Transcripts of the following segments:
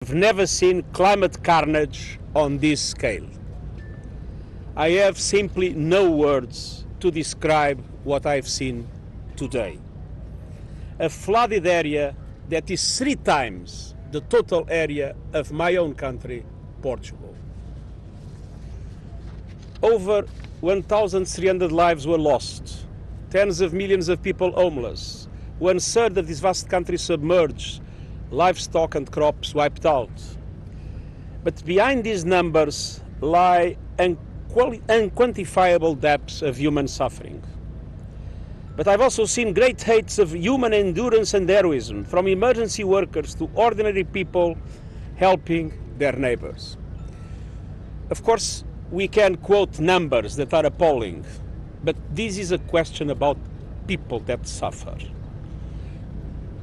I've never seen climate carnage on this scale. I have simply no words to describe what I've seen today. A flooded area that is 3 times the total area of my own country, Portugal. Over 1,300 lives were lost, tens of millions of people homeless, 1/3 of this vast country submerged, livestock and crops wiped out. But behind these numbers lie unquantifiable depths of human suffering. But I've also seen great heights of human endurance and heroism, from emergency workers to ordinary people helping their neighbors. Of course, we can quote numbers that are appalling, but this is a question about people that suffer.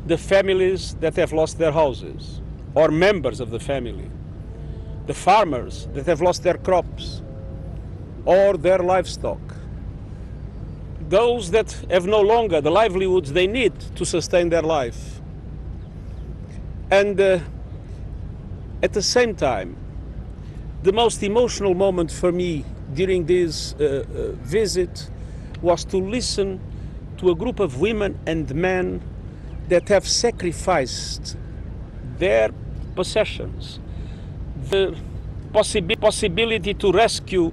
The families that have lost their houses, or members of the family. The farmers that have lost their crops, or their livestock. Those that have no longer the livelihoods they need to sustain their life. And at the same time, the most emotional moment for me during this visit was to listen to a group of women and men that have sacrificed their possessions, the possibility to rescue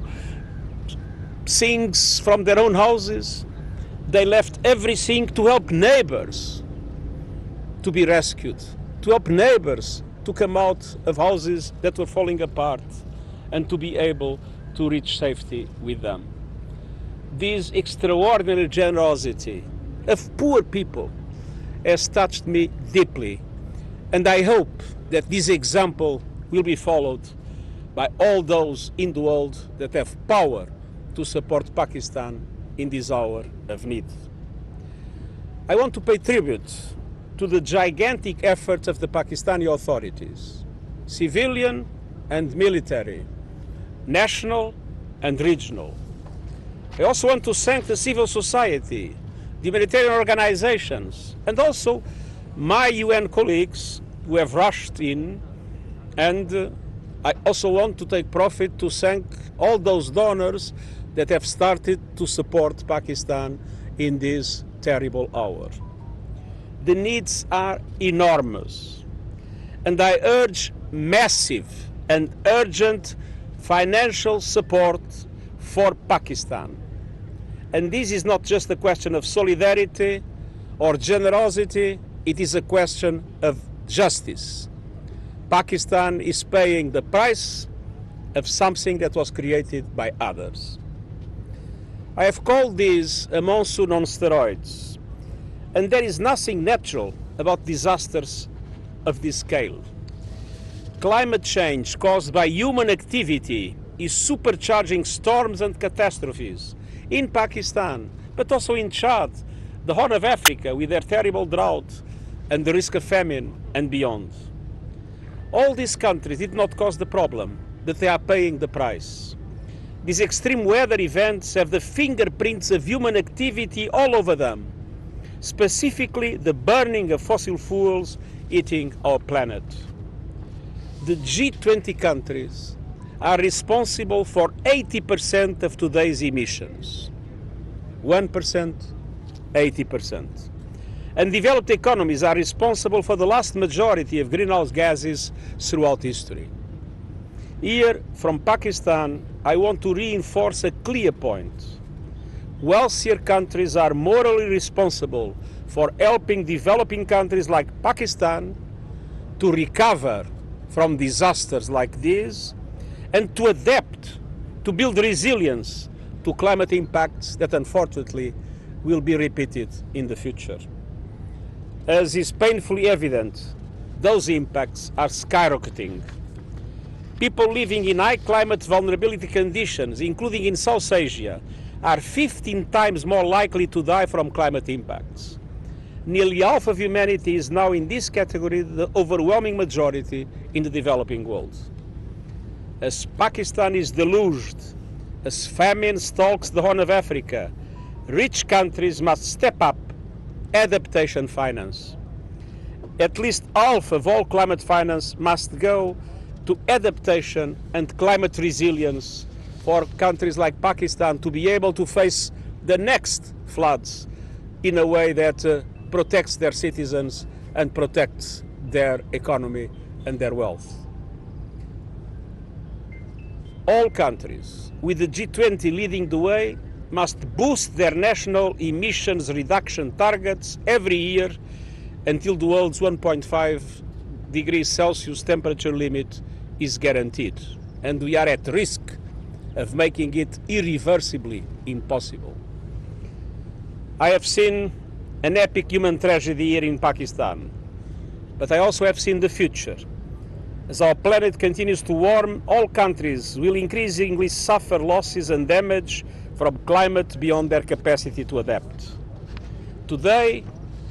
things from their own houses. They left everything to help neighbors to be rescued, to help neighbors to come out of houses that were falling apart and to be able to reach safety with them. This extraordinary generosity of poor people has touched me deeply, and I hope that this example will be followed by all those in the world that have power to support Pakistan in this hour of need. I want to pay tribute to the gigantic efforts of the Pakistani authorities, civilian and military, national and regional. I also want to thank the civil society, the humanitarian organizations, and also my UN colleagues who have rushed in. And I also want to take profit to thank all those donors that have started to support Pakistan in this terrible hour. The needs are enormous, and I urge massive and urgent financial support for Pakistan. And this is not just a question of solidarity or generosity, it is a question of justice. Pakistan is paying the price of something that was created by others. I have called this a monsoon on steroids, and there is nothing natural about disasters of this scale. Climate change caused by human activity is supercharging storms and catastrophes in Pakistan, but also in Chad, the Horn of Africa with their terrible drought and the risk of famine and beyond. All these countries did not cause the problem, but they are paying the price. These extreme weather events have the fingerprints of human activity all over them, specifically the burning of fossil fuels eating our planet. The G20 countries are responsible for 80% of today's emissions. 1%, 80%. And developed economies are responsible for the vast majority of greenhouse gases throughout history. Here, from Pakistan, I want to reinforce a clear point. Wealthier countries are morally responsible for helping developing countries like Pakistan to recover from disasters like this and to adapt, to build resilience to climate impacts that unfortunately will be repeated in the future. As is painfully evident, those impacts are skyrocketing. People living in high climate vulnerability conditions, including in South Asia, are 15 times more likely to die from climate impacts. Nearly half of humanity is now in this category, the overwhelming majority in the developing world. As Pakistan is deluged, as famine stalks the Horn of Africa, rich countries must step up adaptation finance. at least half of all climate finance must go to adaptation and climate resilience for countries like Pakistan to be able to face the next floods in a way that protects their citizens and protects their economy and their wealth. All countries, with the G20 leading the way, must boost their national emissions reduction targets every year until the world's 1.5 degrees Celsius temperature limit is guaranteed. And we are at risk of making it irreversibly impossible. I have seen an epic human tragedy here in Pakistan, but I also have seen the future. As our planet continues to warm, all countries will increasingly suffer losses and damage from climate beyond their capacity to adapt. Today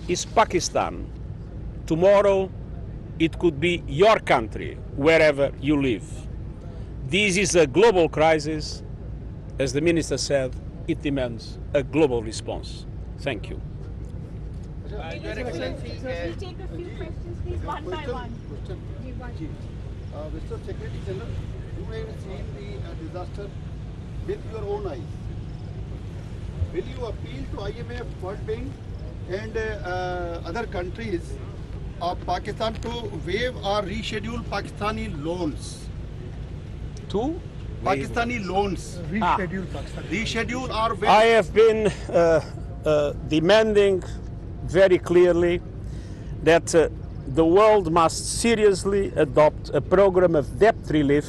is Pakistan. Tomorrow it could be your country, wherever you live. This is a global crisis. As the Minister said, it demands a global response. Thank you. Your Excellency, we'll take a few questions, please, one by one. Mr. Secretary General, you have seen the disaster with your own eyes. Will you appeal to IMF, World Bank and other countries of Pakistan to waive or reschedule Pakistani loans? To? Pakistani loans. Reschedule Pakistan. Reschedule or waive? I have been demanding very clearly that the world must seriously adopt a program of debt relief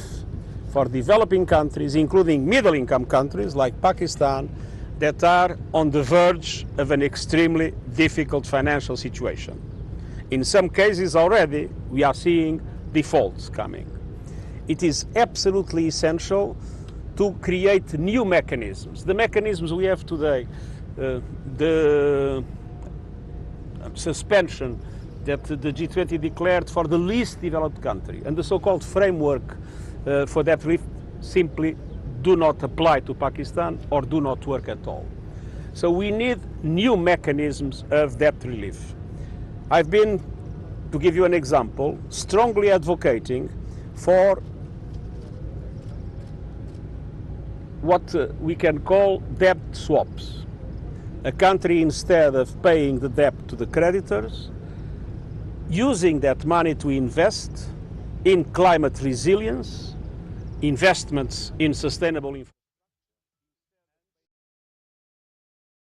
for developing countries, including middle-income countries like Pakistan, that are on the verge of an extremely difficult financial situation. In some cases already, we are seeing defaults coming. It is absolutely essential to create new mechanisms. The mechanisms we have today, the suspension that the G20 declared for the least developed country and the so-called framework for that relief simply do not apply to Pakistan or do not work at all. So we need new mechanisms of debt relief. I've been, to give you an example, strongly advocating for what we can call debt swaps. A country, instead of paying the debt to the creditors, using that money to invest in climate resilience, investments in sustainable infrastructure.